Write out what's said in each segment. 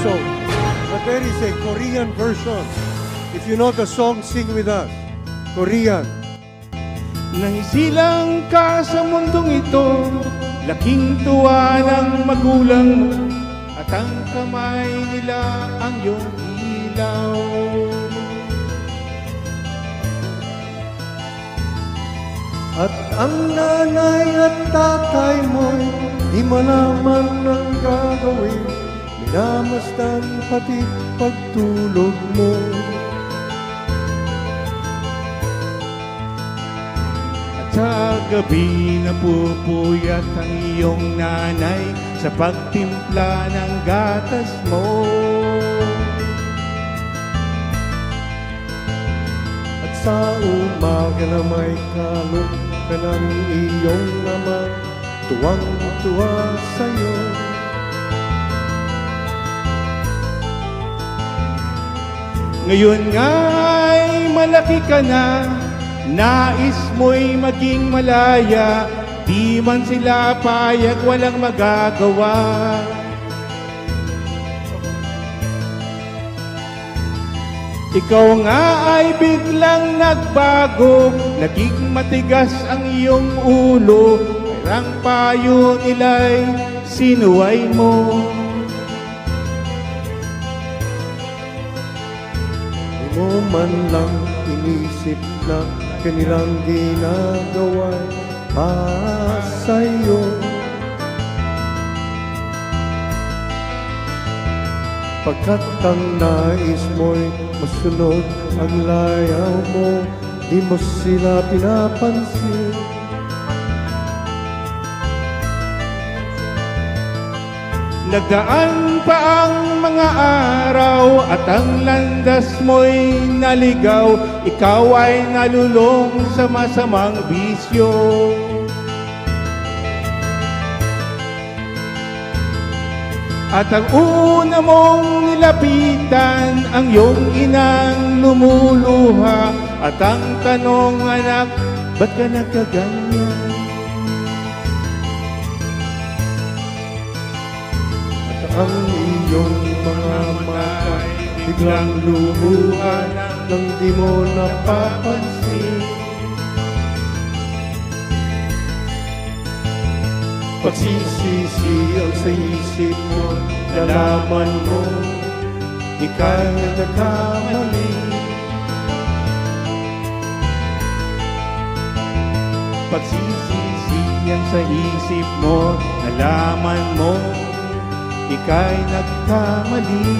song, but there is a Korean version. If you know the song, sing with us. Korean. Nang isilang ka sa mundong ito, laking tuwa ng magulang mo, at ang kamay nila ang iyong ilaw. At ang nanay at tatay mo'y di malaman ng gagawin, minamasdan pati pagtulog mo. At sa gabi napupuyat ang iyong nanay sa pagtimpla ng gatas mo. At sa umaga na may kalog ka ng iyong naman, tuwang-tuwa sa'yo. Ngayon nga'y malaki ka na, nais mo'y maging malaya, di man sila payag, walang magagawa. Ikaw nga ay biglang nagbago, naging matigas ang iyong ulo, parang payo nila'y sinuway mo. Di mo man lang inisip na kanilang ginagawa para sa'yo. Pagkat ang nais mo'y masunod ang layaw mo, di mo sila pinapansin. Nagdaan pa ang mga araw at ang landas mo'y naligaw, ikaw ay nalulong sa masamang bisyo. At ang una mong nilapitan, ang iyong inang lumuluha, at ang tanong, anak, ba't ka nagkaganyan? At ang iyong mga mata biglang lumuha nang di mo napapansin. Pagsisisi ang sa isip mo, nalaman mo, ika'y nagkakamali. Pagsisisi ang sa isip mo, nalaman mo, ika'y nagkamali.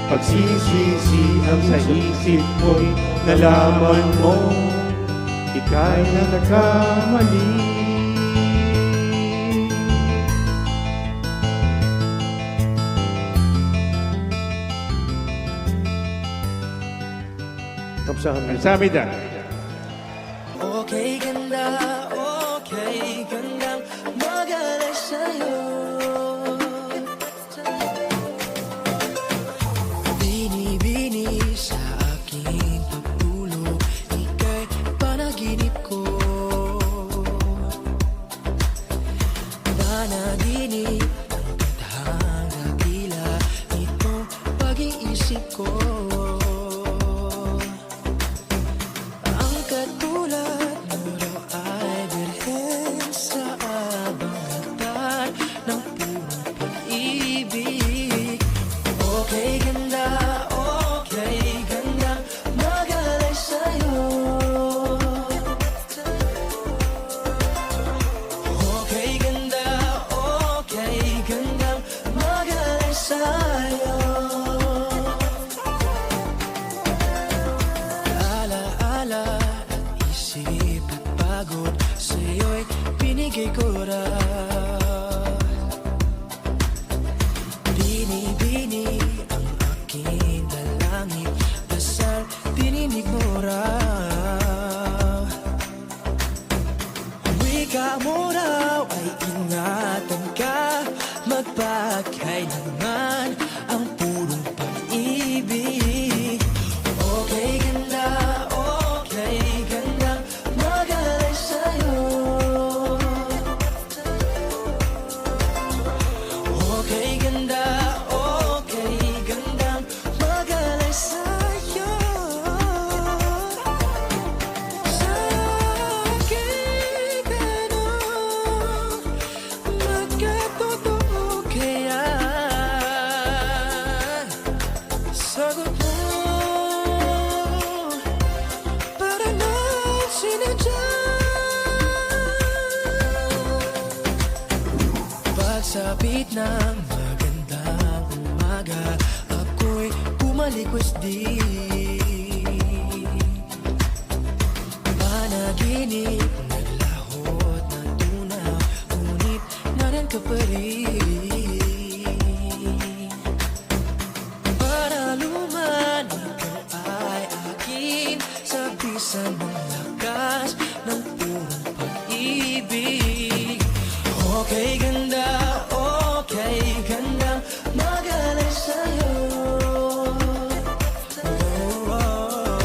Pagsisisi ang sa isip mo, nalaman mo, ika'y nagkamali. Kamsahamnida. Okay ganda, okay gandang magalay sa'yo. Bini-bini sa aking pagtulog, ika'y panaginip ko. Panaginip ang katahang tila nitong pag-iisip ko. Ang katulad mo raw ay birhen sa abang-altar ng purong pag-ibig. Okay ganda, okay ganda, magalay sa'yo. Okay ganda, okay ganda, magalay sa'yo. Alaala, isip at pagod, sa'yo'y binigay ko ra. Bini-bini ang aking dalangin, dasal dininig mo ra. Wika mo raw ay ingatan ka, magpakailanman ang purong pag-ibig. Okay ganda, okay ganda, magalay sa'yo. Pagsapit ng magandang umaga, ako'y pumalikwas di. Panaginip, naglahot na tunaw, ngunit naran ka pa rin. Para luman, ikaw ay akin, sa bisa ng lakas ng purong pag-ibig. Okay ganda, okay ganda, magalay sa'yo. Oh, oh.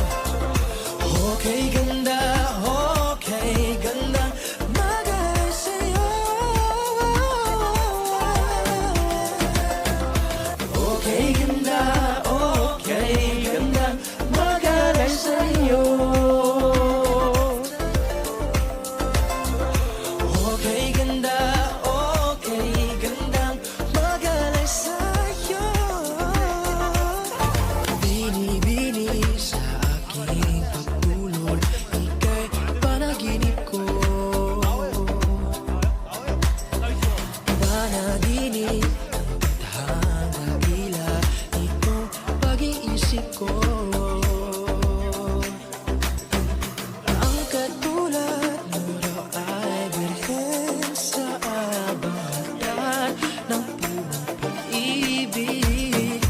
Okay ganda, okay ganda, magalay sa'yo. Okay ganda, okay ganda, magalay sa'yo. Okay ganda, okay gandang magalay sa'yo. Bini-bini sa aking pagtulog, ika'y panaginip ko. Panaginip ang bathang dakila, itong pag-iisip ko. Ang katulad mo raw ay birhen sa abang ng purong pag-ibig.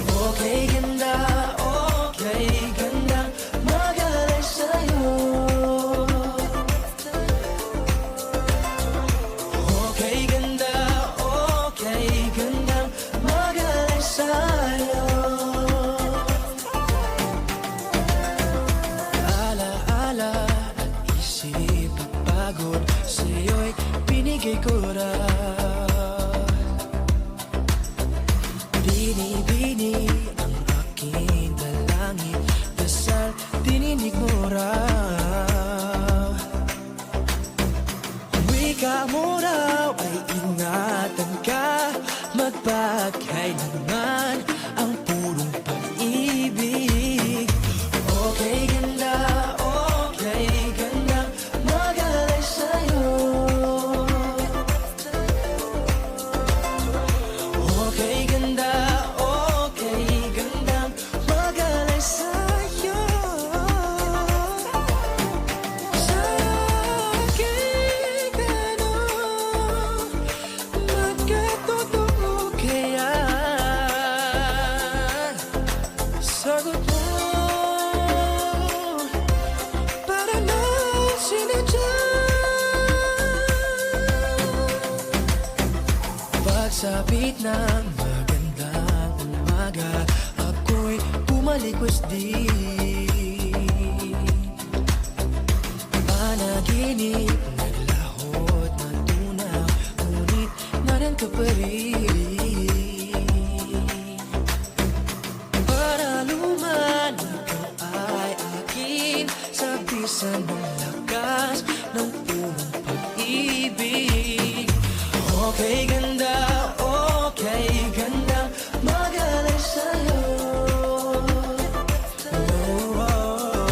Okay ganda, okay ganda, magalay sa'yo. Okay ganda, okay ganda, magalay sa'yo. Ala-ala at isip at pagod, sa'yo'y binigay ko raw. Bini-bini ang aking dalangin, dasal dininig mo raw. Wika mo raw ay ingatan ka, magpagkailanman ang purong pag-ibig. Okay ganda, okay ganda, magalay sa'yo. Okay ganda, okay ganda, magalay sa'yo. Sa aking tanong, magkatotoo kaya? Sagot mo, para lang sinadya. Pagsapit ng magandang umaga, ako'y pumalikwas di. Panaginip, naglahot na tunaw, ngunit naran ka pa rin. Para luman, ikaw ay akin, sa bisa ng lakas ng purong pag-ibig. Okay ganda, okay ganda, magalay sa'yo. Oh, oh.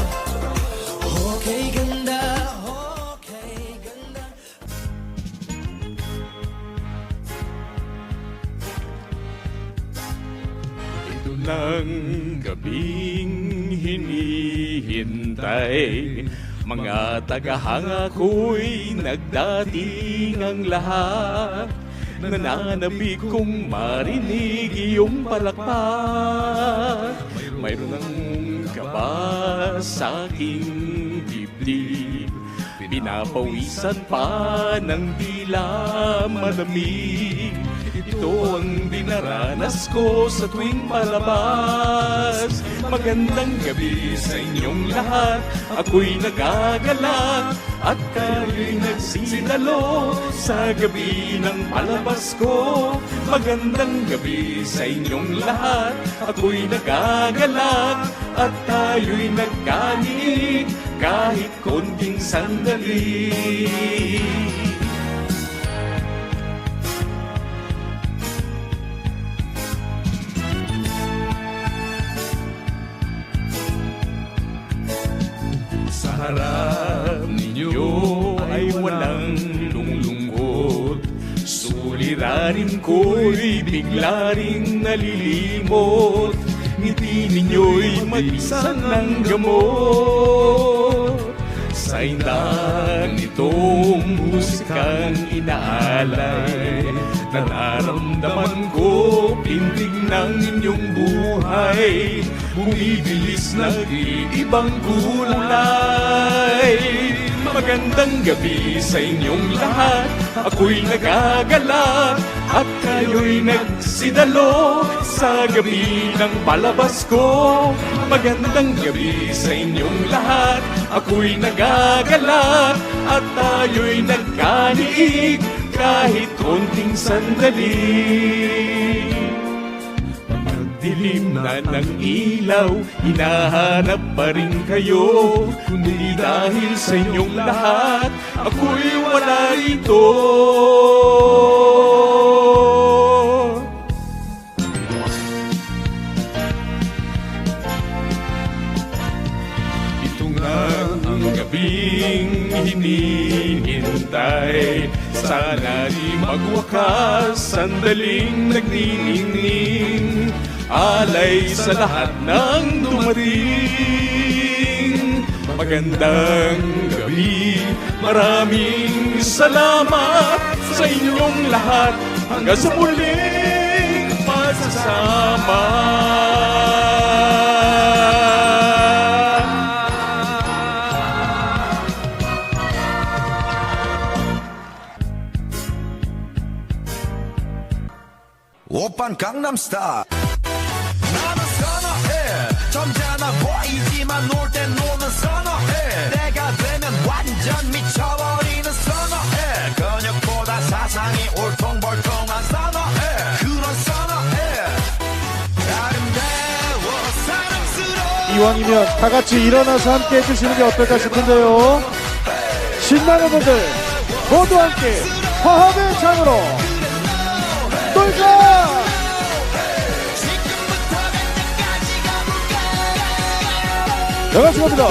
Okay ganda, okay ganda. Ito ng gabing hinihintay, mga tagahanga ko'y nagdating ang lahat. Nananabik kong marinig iyong palakpak. Mayroon ng kaba sa aking dibdib, pinapawisan pa ng dila malamig. Ito ang dinaranas ko sa tuwing palabas. Magandang gabi sa inyong lahat, ako'y nagagalak at kayo'y nagsinalo sa gabi ng palabas ko. Magandang gabi sa inyong lahat, ako'y nagagalak at tayo'y nagkanig kahit konting sandali. Sa harap ninyo ay walang lunglungkot, sulit Suliranin ko'y bigla rin nalilimot. Ngiti ninyo'y mag-isang ng gamot. Sa inang itong musikang inaalay, nararamdaman ko pintig ng inyong buhay. Bumibilis nag-iibang kulay. Magandang gabi sa inyong lahat. Ako'y nagagalak at kayo'y nagsidalo sa gabi ng palabas ko. Magandang gabi sa inyong lahat. Ako'y nagagalak at tayo'y nagkaniig kahit konting sandali. Dilim na ng ilaw, hinahanap pa rin kayo. Kundi dahil sa inyong lahat, ako'y wala rito. Ito nga ang gabing hinihintay. Sana di magwakas, sandaling nagniningning. Alay sa lahat ng dumating. Magandang gabi, maraming salamat sa inyong lahat. Hanggang sa muling pagsasama. 오빤 강남스타일 나는 선어해 점잖아 보이지만 놀 땐 노는 선어해 내가 되면 완전 미쳐버리는 선어해 근육보다 사상이 울퉁불퉁한 선어해 그런 선어해 아름다워 사랑스러워 이왕이면 다 같이 일어나서 함께 해주시는 게 어떨까 싶은데요. 신나는 분들 모두 함께 화합의 장으로 놀자! 다 같이 갑니다.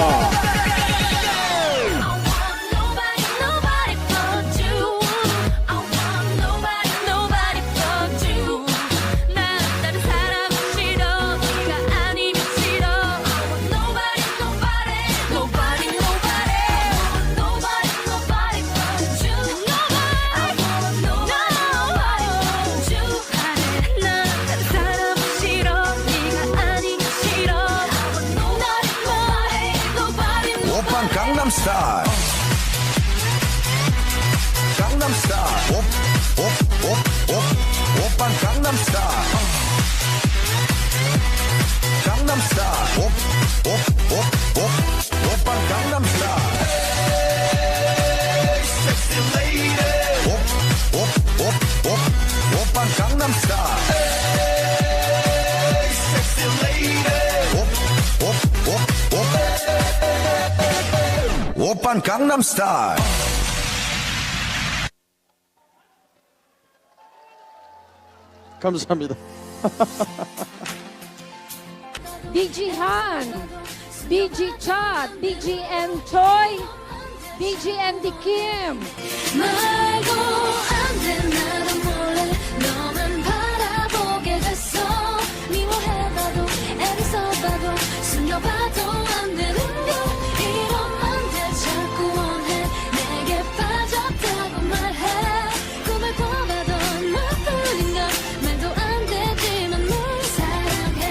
강남스타일 강남스타일 오빤 강남스타일 강남스타일 오빤 강남스타일 섹시 레이디 오빤 강남스타일 섹시 레이디 오빤 강남스타일 감사합니다. BG Han, BG Chad, BG M Choi, BG MD Kim. 말고 안돼 나도 몰래 너만 바라보게 됐어 미워해봐도 애를 써봐도 숨겨봐도 안 되는 걸 이러면 돼 자꾸 원해 내게 빠졌다고 말해 꿈을 꿔봐도 너뿐인 걸 말도 안 되지만 널 사랑해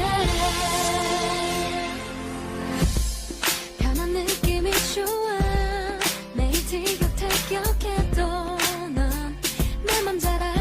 편한 느낌이 좋아 매일 지긋해 격해도 넌 내 맘 잘 알아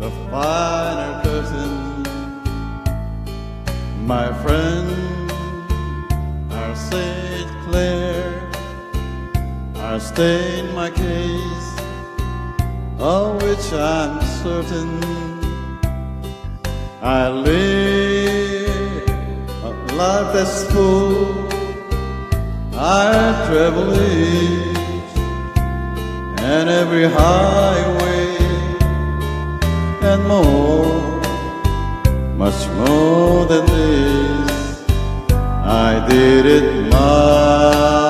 the finer curtain. My friend, our St. Clair, our stay in my case, of which I'm certain. I live a life that's full. I travel each and every highway and more, much more than this. I did it my